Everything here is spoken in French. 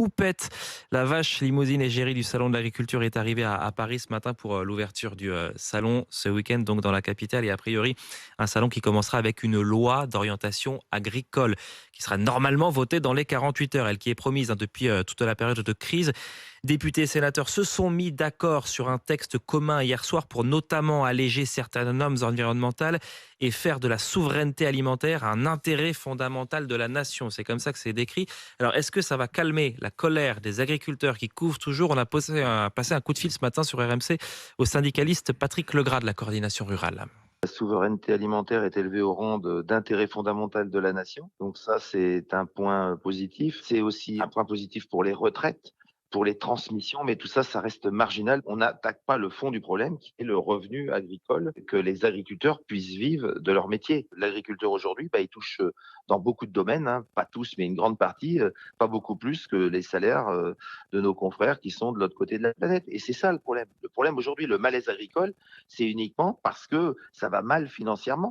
Houppette. La vache limousine égérie du Salon de l'Agriculture est arrivée à Paris ce matin pour l'ouverture du salon ce week-end, donc dans la capitale. Et a priori, un salon qui commencera avec une loi d'orientation agricole qui sera normalement votée dans les 48 heures. Elle qui est promise depuis toute la période de crise. Députés et sénateurs se sont mis d'accord sur un texte commun hier soir pour notamment alléger certaines normes environnementales et faire de la souveraineté alimentaire un intérêt fondamental de la nation. C'est comme ça que c'est décrit. Alors, est-ce que ça va calmer la colère des agriculteurs qui couvrent toujours? On a passé un coup de fil ce matin sur RMC au syndicaliste Patrick Legras de la coordination rurale. La souveraineté alimentaire est élevée au rang d'intérêt fondamental de la nation. Donc ça, c'est un point positif. C'est aussi un point positif pour les retraites, pour les transmissions, mais tout ça, ça reste marginal. On n'attaque pas le fond du problème, qui est le revenu agricole, que les agriculteurs puissent vivre de leur métier. L'agriculteur aujourd'hui, il touche dans beaucoup de domaines, hein, pas tous, mais une grande partie, pas beaucoup plus que les salaires de nos confrères qui sont de l'autre côté de la planète. Et c'est ça le problème. Le problème aujourd'hui, le malaise agricole, c'est uniquement parce que ça va mal financièrement.